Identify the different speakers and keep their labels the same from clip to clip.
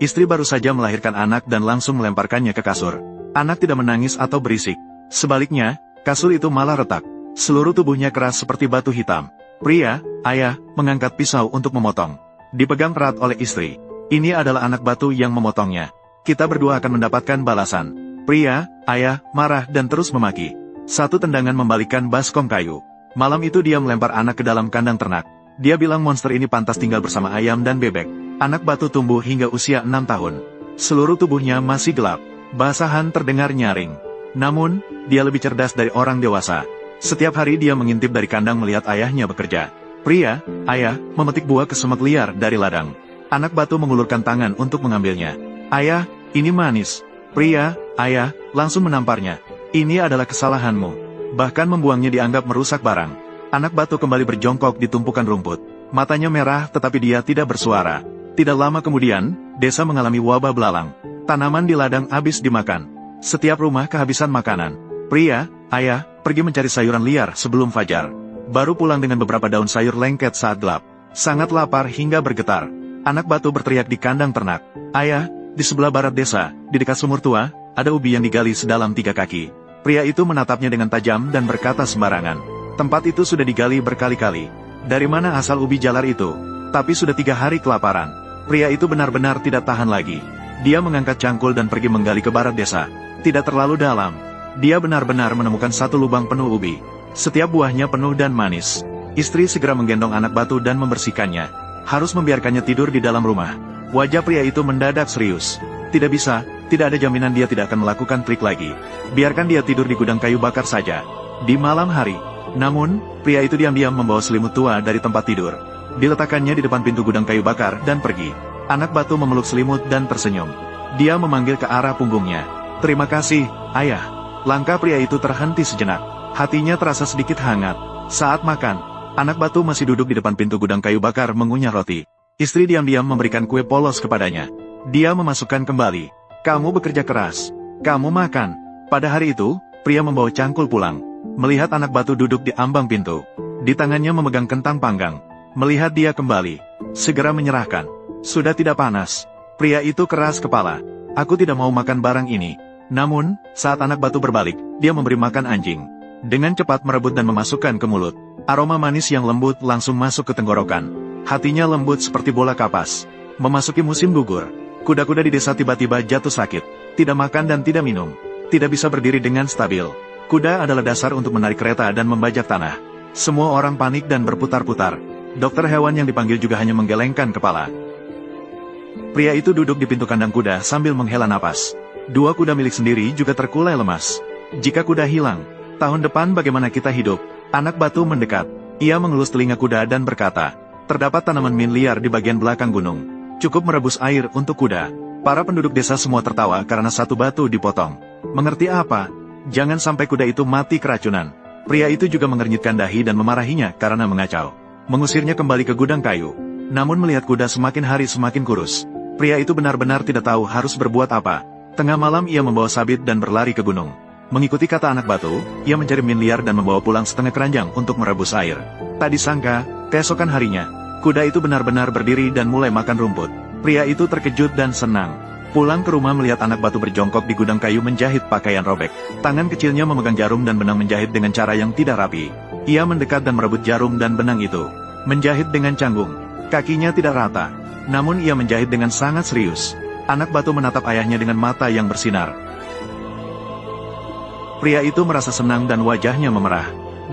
Speaker 1: Istri baru saja melahirkan anak dan langsung melemparkannya ke kasur. Anak tidak menangis atau berisik. Sebaliknya, kasur itu malah retak. Seluruh tubuhnya keras seperti batu hitam. Pria, ayah, mengangkat pisau untuk memotong. Dipegang erat oleh istri. Ini adalah anak batu yang memotongnya. Kita berdua akan mendapatkan balasan. Pria, ayah, marah dan terus memaki. Satu tendangan membalikkan baskom kayu. Malam itu dia melempar anak ke dalam kandang ternak. Dia bilang monster ini pantas tinggal bersama ayam dan bebek. Anak batu tumbuh hingga usia 6 tahun. Seluruh tubuhnya masih gelap. Basahan terdengar nyaring. Namun, dia lebih cerdas dari orang dewasa. Setiap hari dia mengintip dari kandang melihat ayahnya bekerja. Pria, ayah, memetik buah kesemek liar dari ladang. Anak batu mengulurkan tangan untuk mengambilnya. Ayah, ini manis. Pria, ayah, langsung menamparnya. Ini adalah kesalahanmu. Bahkan membuangnya dianggap merusak barang. Anak batu kembali berjongkok di tumpukan rumput. Matanya merah tetapi dia tidak bersuara. Tidak lama kemudian, desa mengalami wabah belalang. Tanaman di ladang habis dimakan. Setiap rumah kehabisan makanan. Pria, ayah, pergi mencari sayuran liar sebelum fajar. Baru pulang dengan beberapa daun sayur lengket saat gelap. Sangat lapar hingga bergetar. Anak batu berteriak di kandang ternak. Ayah, di sebelah barat desa, di dekat sumur tua, ada ubi yang digali sedalam 3 kaki. Pria itu menatapnya dengan tajam dan berkata sembarangan. Tempat itu sudah digali berkali-kali. Dari mana asal ubi jalar itu? Tapi sudah 3 hari kelaparan. Pria itu benar-benar tidak tahan lagi. Dia mengangkat cangkul dan pergi menggali ke barat desa. Tidak terlalu dalam. Dia benar-benar menemukan satu lubang penuh ubi. Setiap buahnya penuh dan manis. Istri segera menggendong anak batu dan membersihkannya. Harus membiarkannya tidur di dalam rumah. Wajah pria itu mendadak serius. Tidak bisa, tidak ada jaminan dia tidak akan melakukan trik lagi. Biarkan dia tidur di gudang kayu bakar saja. Di malam hari. Namun, pria itu diam-diam membawa selimut tua dari tempat tidur. Diletakkannya di depan pintu gudang kayu bakar dan pergi. Anak batu memeluk selimut dan tersenyum. Dia memanggil ke arah punggungnya. Terima kasih, ayah. Langkah pria itu terhenti sejenak. Hatinya terasa sedikit hangat. Saat makan, anak batu masih duduk di depan pintu gudang kayu bakar mengunyah roti. Istri diam-diam memberikan kue polos kepadanya. Dia memasukkan kembali. Kamu bekerja keras. Kamu makan. Pada hari itu, pria membawa cangkul pulang. Melihat anak batu duduk di ambang pintu. Di tangannya memegang kentang panggang. Melihat dia kembali. Segera menyerahkan. Sudah tidak panas. Pria itu keras kepala. Aku tidak mau makan barang ini. Namun, saat anak batu berbalik, dia memberi makan anjing. Dengan cepat merebut dan memasukkan ke mulut. Aroma manis yang lembut langsung masuk ke tenggorokan. Hatinya lembut seperti bola kapas. Memasuki musim gugur. Kuda-kuda di desa tiba-tiba jatuh sakit. Tidak makan dan tidak minum. Tidak bisa berdiri dengan stabil. Kuda adalah dasar untuk menarik kereta dan membajak tanah. Semua orang panik dan berputar-putar. Dokter hewan yang dipanggil juga hanya menggelengkan kepala. Pria itu duduk di pintu kandang kuda sambil menghela napas. 2 kuda milik sendiri juga terkulai lemas. Jika kuda hilang, tahun depan bagaimana kita hidup? Anak batu mendekat. Ia mengelus telinga kuda dan berkata, terdapat tanaman min liar di bagian belakang gunung. Cukup merebus air untuk kuda. Para penduduk desa semua tertawa karena satu batu dipotong. Mengerti apa? Jangan sampai kuda itu mati keracunan. Pria itu juga mengernyitkan dahi dan memarahinya karena mengacau. Mengusirnya kembali ke gudang kayu. Namun melihat kuda semakin hari semakin kurus. Pria itu benar-benar tidak tahu harus berbuat apa. Tengah malam ia membawa sabit dan berlari ke gunung. Mengikuti kata anak batu, ia mencari min liar dan membawa pulang setengah keranjang untuk merebus air. Tak disangka, keesokan harinya, kuda itu benar-benar berdiri dan mulai makan rumput. Pria itu terkejut dan senang. Pulang ke rumah melihat anak batu berjongkok di gudang kayu menjahit pakaian robek. Tangan kecilnya memegang jarum dan benang menjahit dengan cara yang tidak rapi. Ia mendekat dan merebut jarum dan benang itu. Menjahit dengan canggung. Kakinya tidak rata. Namun ia menjahit dengan sangat serius. Anak batu menatap ayahnya dengan mata yang bersinar. Pria itu merasa senang dan wajahnya memerah.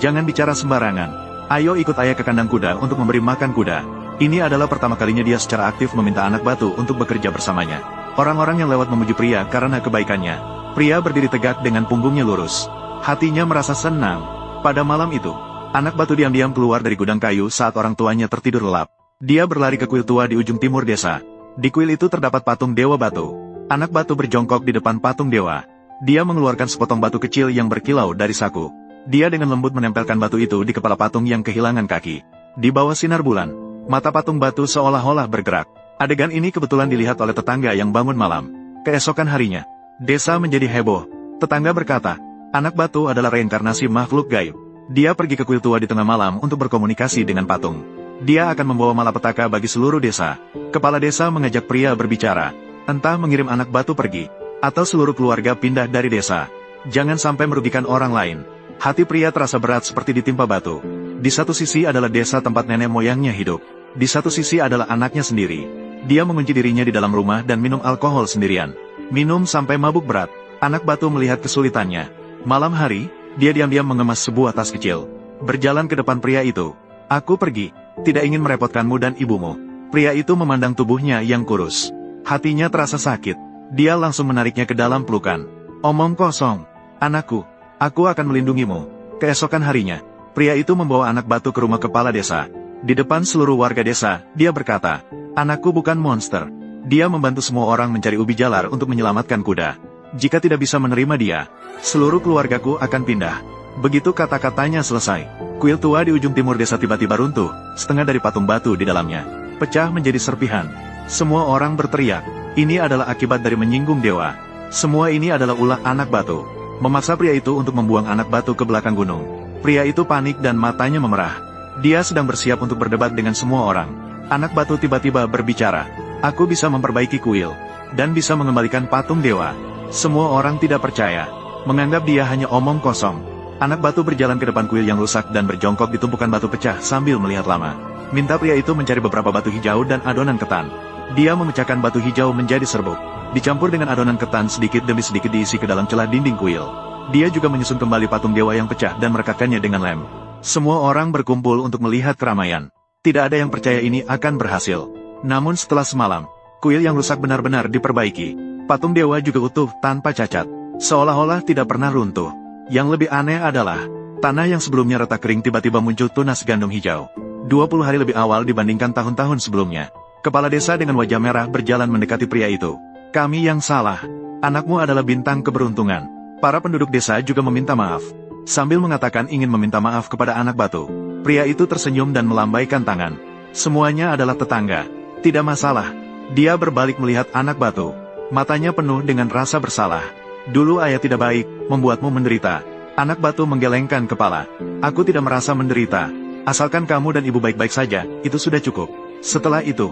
Speaker 1: Jangan bicara sembarangan. Ayo ikut ayah ke kandang kuda untuk memberi makan kuda. Ini adalah pertama kalinya dia secara aktif meminta anak batu untuk bekerja bersamanya. Orang-orang yang lewat memuji pria karena kebaikannya. Pria berdiri tegak dengan punggungnya lurus. Hatinya merasa senang. Pada malam itu, anak batu diam-diam keluar dari gudang kayu saat orang tuanya tertidur lelap. Dia berlari ke kuil tua di ujung timur desa. Di kuil itu terdapat patung dewa batu. Anak batu berjongkok di depan patung dewa. Dia mengeluarkan sepotong batu kecil yang berkilau dari saku. Dia dengan lembut menempelkan batu itu di kepala patung yang kehilangan kaki. Di bawah sinar bulan, mata patung batu seolah-olah bergerak. Adegan ini kebetulan dilihat oleh tetangga yang bangun malam. Keesokan harinya, desa menjadi heboh. Tetangga berkata, anak batu adalah reinkarnasi makhluk gaib. Dia pergi ke kuil tua di tengah malam untuk berkomunikasi dengan patung. Dia akan membawa malapetaka bagi seluruh desa. Kepala desa mengajak pria berbicara. Entah mengirim anak batu pergi, atau seluruh keluarga pindah dari desa. Jangan sampai merugikan orang lain. Hati pria terasa berat seperti ditimpa batu. Di satu sisi adalah desa tempat nenek moyangnya hidup. Di satu sisi adalah anaknya sendiri. Dia mengunci dirinya di dalam rumah dan minum alkohol sendirian. Minum sampai mabuk berat. Anak batu melihat kesulitannya. Malam hari, dia diam-diam mengemas sebuah tas kecil. Berjalan ke depan pria itu. Aku pergi, tidak ingin merepotkanmu dan ibumu. Pria itu memandang tubuhnya yang kurus. Hatinya terasa sakit. Dia langsung menariknya ke dalam pelukan. Omong kosong. Anakku, aku akan melindungimu. Keesokan harinya, pria itu membawa anak batu ke rumah kepala desa. Di depan seluruh warga desa, dia berkata, anakku bukan monster. Dia membantu semua orang mencari ubi jalar untuk menyelamatkan kuda. Jika tidak bisa menerima dia, seluruh keluargaku akan pindah. Begitu kata-katanya selesai, kuil tua di ujung timur desa tiba-tiba runtuh, setengah dari patung batu di dalamnya pecah menjadi serpihan. Semua orang berteriak, ini adalah akibat dari menyinggung dewa. Semua ini adalah ulah anak batu. Memaksa pria itu untuk membuang anak batu ke belakang gunung. Pria itu panik dan matanya memerah. Dia sedang bersiap untuk berdebat dengan semua orang. Anak batu tiba-tiba berbicara, aku bisa memperbaiki kuil, dan bisa mengembalikan patung dewa. Semua orang tidak percaya, menganggap dia hanya omong kosong. Anak batu berjalan ke depan kuil yang rusak dan berjongkok di tumpukan batu pecah sambil melihat lama. Minta pria itu mencari beberapa batu hijau dan adonan ketan. Dia memecahkan batu hijau menjadi serbuk. Dicampur dengan adonan ketan sedikit demi sedikit diisi ke dalam celah dinding kuil. Dia juga menyusun kembali patung dewa yang pecah dan merekatkannya dengan lem. Semua orang berkumpul untuk melihat keramaian. Tidak ada yang percaya ini akan berhasil. Namun setelah semalam, kuil yang rusak benar-benar diperbaiki. Patung dewa juga utuh tanpa cacat. Seolah-olah tidak pernah runtuh. Yang lebih aneh adalah, tanah yang sebelumnya retak kering tiba-tiba muncul tunas gandum hijau. 20 hari lebih awal dibandingkan tahun-tahun sebelumnya. Kepala desa dengan wajah merah berjalan mendekati pria itu. Kami yang salah. Anakmu adalah bintang keberuntungan. Para penduduk desa juga meminta maaf. Sambil mengatakan ingin meminta maaf kepada anak batu, pria itu tersenyum dan melambaikan tangan. Semuanya adalah tetangga. Tidak masalah. Dia berbalik melihat anak batu. Matanya penuh dengan rasa bersalah. Dulu ayah tidak baik, membuatmu menderita. Anak batu menggelengkan kepala. Aku tidak merasa menderita. Asalkan kamu dan ibu baik-baik saja, itu sudah cukup. Setelah itu,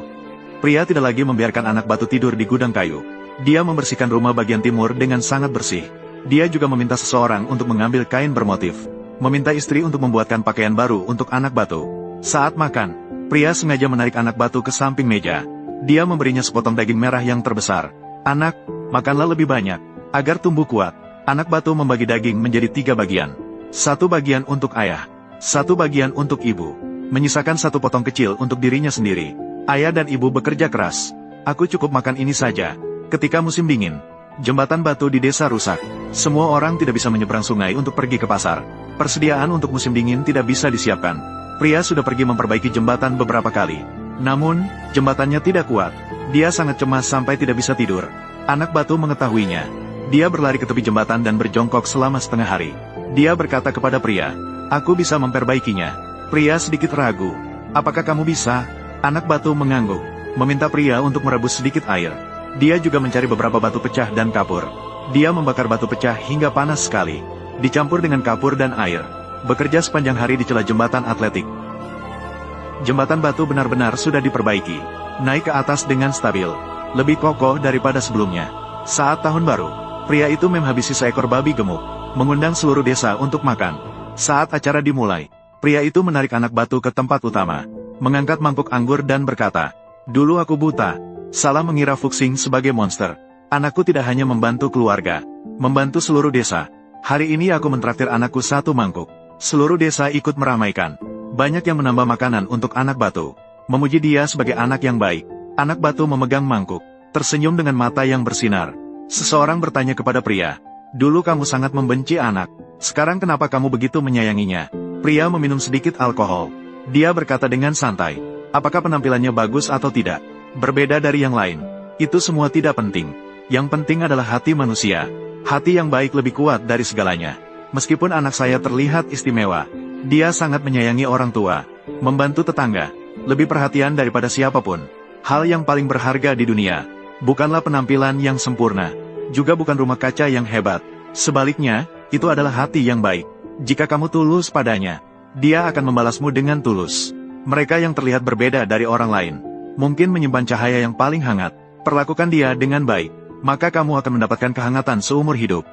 Speaker 1: pria tidak lagi membiarkan anak batu tidur di gudang kayu. Dia membersihkan rumah bagian timur dengan sangat bersih. Dia juga meminta seseorang untuk mengambil kain bermotif. Meminta istri untuk membuatkan pakaian baru untuk anak batu. Saat makan, pria sengaja menarik anak batu ke samping meja. Dia memberinya sepotong daging merah yang terbesar. Anak, makanlah lebih banyak, agar tumbuh kuat. Anak batu membagi daging menjadi 3 bagian. 1 bagian untuk ayah. 1 bagian untuk ibu. Menyisakan 1 potong kecil untuk dirinya sendiri. Ayah dan ibu bekerja keras. Aku cukup makan ini saja. Ketika musim dingin, jembatan batu di desa rusak. Semua orang tidak bisa menyeberang sungai untuk pergi ke pasar. Persediaan untuk musim dingin tidak bisa disiapkan. Pria sudah pergi memperbaiki jembatan beberapa kali. Namun, jembatannya tidak kuat. Dia sangat cemas sampai tidak bisa tidur. Anak batu mengetahuinya. Dia berlari ke tepi jembatan dan berjongkok selama setengah hari. Dia berkata kepada pria, aku bisa memperbaikinya. Pria sedikit ragu. Apakah kamu bisa? Anak batu mengangguk, meminta pria untuk merebus sedikit air. Dia juga mencari beberapa batu pecah dan kapur. Dia membakar batu pecah hingga panas sekali. Dicampur dengan kapur dan air. Bekerja sepanjang hari di celah jembatan atletik. Jembatan batu benar-benar sudah diperbaiki. Naik ke atas dengan stabil. Lebih kokoh daripada sebelumnya. Saat tahun baru, pria itu menghabisi seekor babi gemuk. Mengundang seluruh desa untuk makan. Saat acara dimulai, pria itu menarik anak batu ke tempat utama. Mengangkat mangkuk anggur dan berkata, dulu aku buta. Salah mengira Fuxing sebagai monster. Anakku tidak hanya membantu keluarga, membantu seluruh desa. Hari ini aku mentraktir anakku 1 mangkuk. Seluruh desa ikut meramaikan. Banyak yang menambah makanan untuk anak batu. Memuji dia sebagai anak yang baik. Anak batu memegang mangkuk, tersenyum dengan mata yang bersinar. Seseorang bertanya kepada pria, dulu kamu sangat membenci anak. Sekarang kenapa kamu begitu menyayanginya? Pria meminum sedikit alkohol. Dia berkata dengan santai, apakah penampilannya bagus atau tidak? Berbeda dari yang lain. Itu semua tidak penting. Yang penting adalah hati manusia. Hati yang baik lebih kuat dari segalanya. Meskipun anak saya terlihat istimewa, dia sangat menyayangi orang tua, membantu tetangga, lebih perhatian daripada siapapun. Hal yang paling berharga di dunia, bukanlah penampilan yang sempurna, juga bukan rumah kaca yang hebat. Sebaliknya, itu adalah hati yang baik. Jika kamu tulus padanya, dia akan membalasmu dengan tulus. Mereka yang terlihat berbeda dari orang lain, mungkin menyimpan cahaya yang paling hangat, Perlakukan dia dengan baik, maka kamu akan mendapatkan kehangatan seumur hidup.